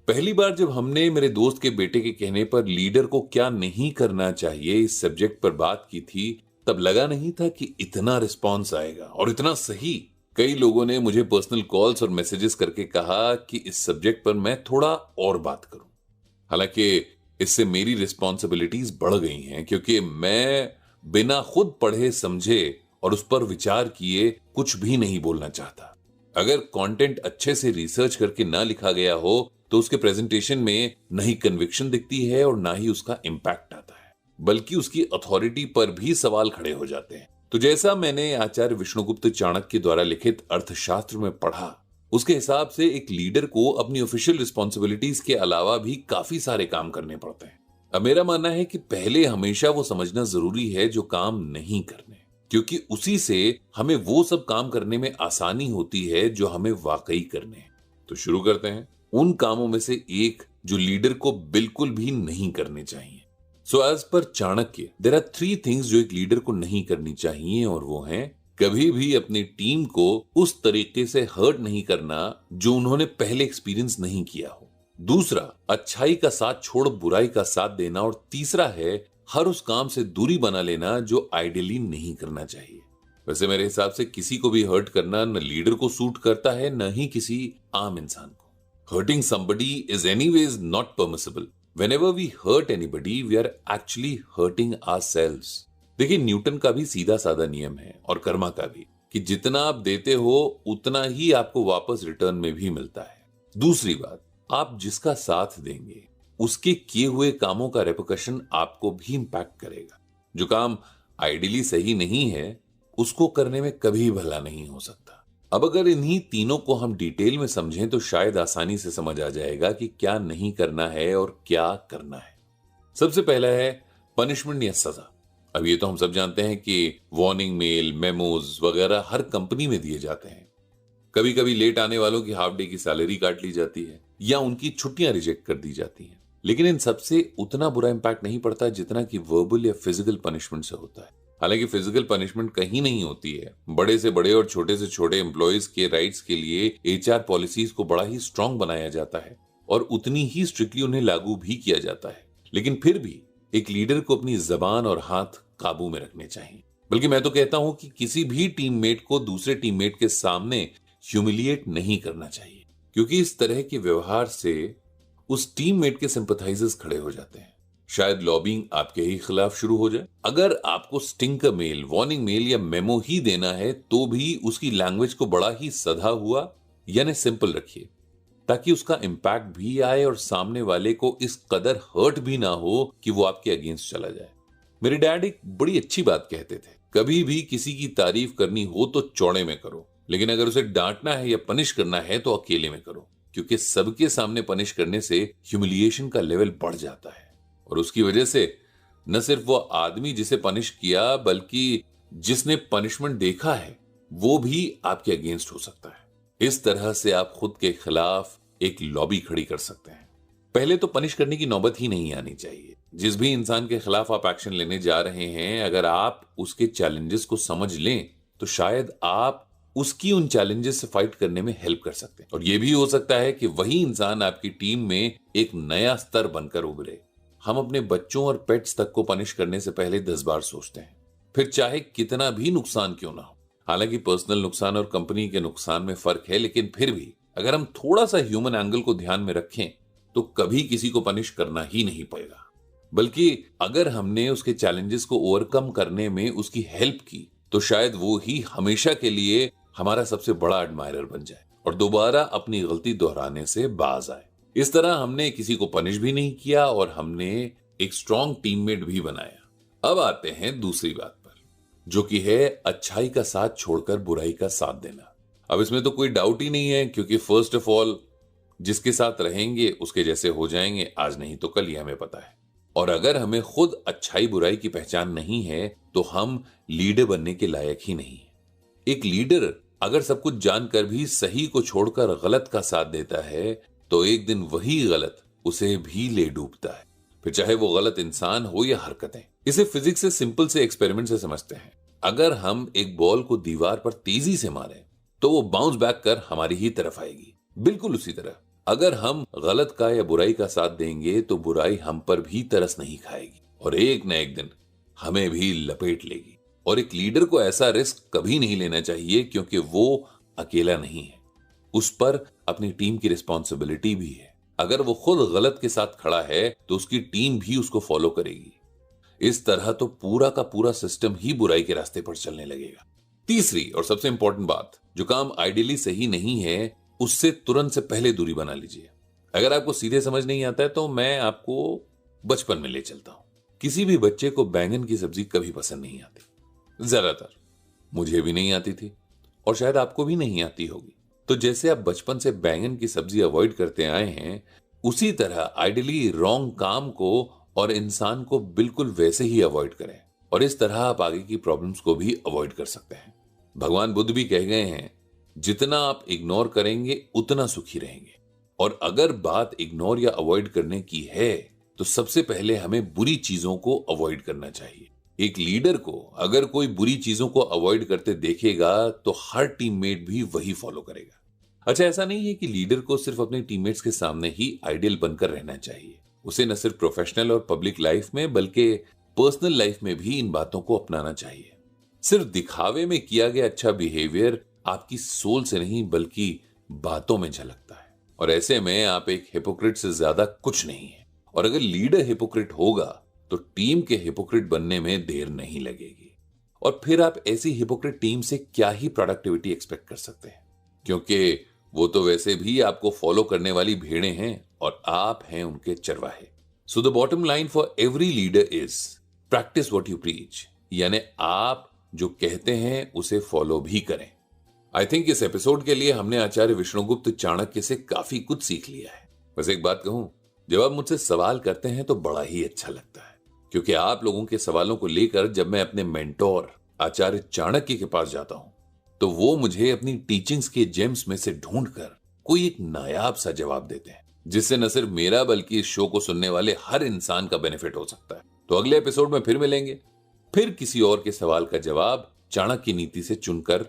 पहली बार जब हमने मेरे दोस्त के बेटे के कहने पर लीडर को क्या नहीं करना चाहिए इस सब्जेक्ट पर बात की थी, तब लगा नहीं था कि इतना रिस्पॉन्स आएगा और इतना सही। कई लोगों ने मुझे पर्सनल कॉल्स और मैसेजेस करके कहा कि इस सब्जेक्ट पर मैं थोड़ा और बात करूं। हालांकि इससे मेरी रिस्पॉन्सिबिलिटीज बढ़ गई हैं, क्योंकि मैं बिना खुद पढ़े समझे और उस पर विचार किए कुछ भी नहीं बोलना चाहता। अगर कंटेंट अच्छे से रिसर्च करके ना लिखा गया हो तो उसके प्रेजेंटेशन में न ही कन्विक्शन दिखती है और ना ही उसका इंपैक्ट आता है, बल्कि उसकी अथॉरिटी पर भी सवाल खड़े हो जाते हैं। तो जैसा मैंने आचार्य विष्णुगुप्त चाणक्य द्वारा लिखित अर्थशास्त्र में पढ़ा, उसके हिसाब से एक लीडर को अपनी ऑफिशियल रिस्पॉन्सिबिलिटीज के अलावा भी काफी सारे काम करने पड़ते हैं। अब मेरा मानना है कि पहले हमेशा वो समझना जरूरी है जो काम नहीं करने, क्योंकि उसी से हमें वो सब काम करने में आसानी होती है जो हमें वाकई करने हैं। तो शुरू करते हैं उन कामों में से एक जो लीडर को बिल्कुल भी नहीं करने चाहिए। So as per Chanakya there are 3 things जो एक लीडर को नहीं करनी चाहिए, और वो हैं कभी भी अपनी टीम को उस तरीके से हर्ट नहीं करना जो उन्होंने पहले एक्सपीरियंस नहीं किया हो। दूसरा, अच्छाई का साथ छोड़ बुराई का साथ देना। और तीसरा है हर उस काम से दूरी बना लेना जो आइडियली नहीं करना चाहिए। वैसे मेरे हिसाब से किसी को भी हर्ट करना न लीडर को सूट करता है, न ही किसी आम इंसान को। Hurting somebody is anyways not permissible. Whenever we hurt anybody, we are actually hurting ourselves. देखिए, न्यूटन का भी सीधा साधा नियम है और कर्मा का भी, कि जितना आप देते हो उतना ही आपको वापस रिटर्न में भी मिलता है। दूसरी बात, आप जिसका साथ देंगे उसके किए हुए कामों का रेपरकशन आपको भी इंपैक्ट करेगा। जो काम आइडियली सही नहीं है उसको करने में कभी भला नहीं हो सकता। अब अगर इन्हीं तीनों को हम डिटेल में समझें तो शायद आसानी से समझ आ जाएगा कि क्या नहीं करना है और क्या करना है। सबसे पहला है पनिशमेंट या सजा। अब ये तो हम सब जानते हैं कि वार्निंग मेल, मेमोज वगैरह हर कंपनी में दिए जाते हैं। कभी कभी लेट आने वालों की हाफ डे की सैलरी काट ली जाती है या उनकी छुट्टियां रिजेक्ट कर दी जाती हैं। लेकिन इन सबसे उतना बुरा इंपैक्ट नहीं पड़ता जितना कि वर्बल या फिजिकल पनिशमेंट से होता है। हालांकि फिजिकल पनिशमेंट कहीं नहीं होती है। बड़े से बड़े और छोटे से छोटे एम्प्लॉयज के राइट्स के लिए एचआर पॉलिसीज को बड़ा ही स्ट्रांग बनाया जाता है और उतनी ही स्ट्रिक्टली उन्हें लागू भी किया जाता है। लेकिन फिर भी एक लीडर को अपनी जबान और हाथ काबू में रखने चाहिए। बल्कि मैं तो कहता हूं कि किसी भी टीममेट को दूसरे टीममेट के सामने ह्यूमिलिएट नहीं करना चाहिए, क्योंकि इस तरह के व्यवहार से उस टीममेट के सिंपैथाइजर्स खड़े हो जाते हैं। शायद लॉबिंग आपके ही खिलाफ शुरू हो जाए। अगर आपको स्टिंकर मेल, वार्निंग मेल या मेमो ही देना है तो भी उसकी लैंग्वेज को बड़ा ही सधा हुआ यानी सिंपल रखिए, ताकि उसका इंपैक्ट भी आए और सामने वाले को इस कदर हर्ट भी ना हो कि वो आपके अगेंस्ट चला जाए। मेरे डैड एक बड़ी अच्छी बात कहते थे, कभी भी किसी की तारीफ करनी हो तो चौड़े में करो, लेकिन अगर उसे डांटना है या पनिश करना है तो अकेले में करो, क्योंकि सबके सामने पनिश करने से ह्यूमिलिएशन का लेवल बढ़ जाता है और उसकी वजह से न सिर्फ वो आदमी जिसे पनिश किया बल्कि जिसने पनिशमेंट देखा है वो भी आपके अगेंस्ट हो सकता है। इस तरह से आप खुद के खिलाफ एक लॉबी खड़ी कर सकते हैं। पहले तो पनिश करने की नौबत ही नहीं आनी चाहिए। जिस भी इंसान के खिलाफ आप एक्शन लेने जा रहे हैं, अगर आप उसके चैलेंजेस को समझ लें तो शायद आप उसकी उन चैलेंजेस से फाइट करने में हेल्प कर सकते हैं। और यह भी हो सकता है कि वही इंसान आपकी टीम में एक नया स्तर बनकर उभरे। हम अपने बच्चों और पेट्स तक को पनिश करने से पहले 10 बार सोचते हैं, फिर चाहे कितना भी नुकसान क्यों ना हो। हालांकि पर्सनल नुकसान और कंपनी के नुकसान में फर्क है, लेकिन फिर भी अगर हम थोड़ा सा ह्यूमन एंगल को ध्यान में रखें तो कभी किसी को पनिश करना ही नहीं पड़ेगा, बल्कि अगर हमने उसके चैलेंजेस को ओवरकम करने में उसकी हेल्प की तो शायद वो ही हमेशा के लिए हमारा सबसे बड़ा एडमायरर बन जाए और दोबारा अपनी गलती दोहराने से बाज आए। इस तरह हमने किसी को पनिश भी नहीं किया और हमने एक स्ट्रॉन्ग टीममेट भी बनाया। अब आते हैं दूसरी बात पर, जो कि है अच्छाई का साथ छोड़कर बुराई का साथ देना। अब इसमें तो कोई डाउट ही नहीं है, क्योंकि फर्स्ट ऑफ ऑल जिसके साथ रहेंगे उसके जैसे हो जाएंगे, आज नहीं तो कल, ये हमें पता है। और अगर हमें खुद अच्छाई बुराई की पहचान नहीं है तो हम लीडर बनने के लायक ही नहीं है। एक लीडर अगर सब कुछ जानकर भी सही को छोड़कर गलत का साथ देता है तो एक दिन वही गलत उसे भी ले डूबता है, फिर चाहे वो गलत इंसान हो या हरकतें। इसे फिजिक्स से सिंपल से एक्सपेरिमेंट से समझते हैं। अगर हम एक बॉल को दीवार पर तेजी से मारें तो वो बाउंस बैक कर हमारी ही तरफ आएगी, बिल्कुल उसी तरह अगर हम गलत का या बुराई का साथ देंगे तो बुराई हम पर भी तरस नहीं खाएगी और एक न एक दिन हमें भी लपेट लेगी। और एक लीडर को ऐसा रिस्क कभी नहीं लेना चाहिए, क्योंकि वो अकेला नहीं है, उस पर अपनी टीम की रिस्पॉन्सिबिलिटी भी है। अगर वो खुद गलत के साथ खड़ा है तो उसकी टीम भी उसको फॉलो करेगी। इस तरह तो पूरा का पूरा सिस्टम ही बुराई के रास्ते पर चलने लगेगा। तीसरी और सबसे इंपॉर्टेंट बात, जो काम आइडियली सही नहीं है उससे तुरंत से पहले दूरी बना लीजिए। अगर आपको सीधे समझ नहीं आता है तो मैं आपको बचपन में ले चलता हूं। किसी भी बच्चे को बैंगन की सब्जी कभी पसंद नहीं आती, ज्यादातर मुझे भी नहीं आती थी और शायद आपको भी नहीं आती होगी। तो जैसे आप बचपन से बैंगन की सब्जी अवॉइड करते आए हैं, उसी तरह आइडियली रॉन्ग काम को और इंसान को बिल्कुल वैसे ही अवॉइड करें और इस तरह आप आगे की प्रॉब्लम्स को भी अवॉइड कर सकते हैं। भगवान बुद्ध भी कह गए हैं, जितना आप इग्नोर करेंगे उतना सुखी रहेंगे। और अगर बात इग्नोर या अवॉइड करने की है तो सबसे पहले हमें बुरी चीजों को अवॉइड करना चाहिए। एक लीडर को अगर कोई बुरी चीजों को अवॉइड करते देखेगा तो हर टीममेट भी वही फॉलो करेगा। अच्छा, ऐसा नहीं है कि लीडर को सिर्फ अपने टीममेट्स के सामने ही आइडियल बनकर रहना चाहिए। उसे न सिर्फ प्रोफेशनल और पब्लिक लाइफ में बल्कि पर्सनल लाइफ में भी इन बातों को अपनाना चाहिए। सिर्फ दिखावे में किया गया अच्छा बिहेवियर आपकी सोल से नहीं बल्कि बातों में झलकता है और ऐसे में आप एक हिपोक्रेट से ज्यादा कुछ नहीं है। और अगर लीडर हिपोक्रेट होगा तो टीम के हिपोक्रेट बनने में देर नहीं लगेगी और फिर आप ऐसी हिपोक्रेट टीम से क्या ही प्रोडक्टिविटी एक्सपेक्ट कर सकते हैं, क्योंकि वो तो वैसे भी आपको फॉलो करने वाली भेड़ें हैं और आप हैं उनके चरवाहे। So the bottom line for every leader is practice what you preach, यानी आप जो कहते हैं उसे फॉलो भी करें। आई थिंक इस एपिसोड के लिए हमने आचार्य विष्णुगुप्त चाणक्य से काफी कुछ सीख लिया है। बस एक बात कहूं, जब आप मुझसे सवाल करते हैं तो बड़ा ही अच्छा लगता है, क्योंकि आप लोगों के सवालों को लेकर जब मैं अपने मेंटोर आचार्य चाणक्य के पास जाता हूं तो वो मुझे अपनी टीचिंग्स के जेम्स में से ढूंढकर कोई एक नायाब सा जवाब देते हैं, जिससे न सिर्फ मेरा बल्कि इस शो को सुनने वाले हर इंसान का बेनिफिट हो सकता है। तो अगले एपिसोड में फिर मिलेंगे, फिर किसी और के सवाल का जवाब चाणक्य नीति से चुनकर